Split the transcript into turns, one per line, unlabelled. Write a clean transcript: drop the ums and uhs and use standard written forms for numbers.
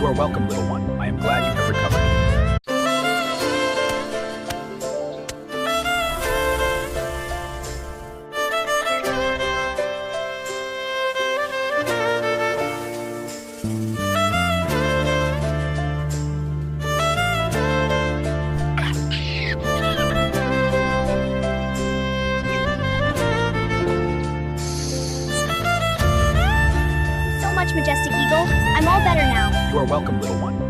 You are welcome, little one. I am glad you have recovered.
So much, Majestic Eagle. I'm all better now.
You are welcome, little one.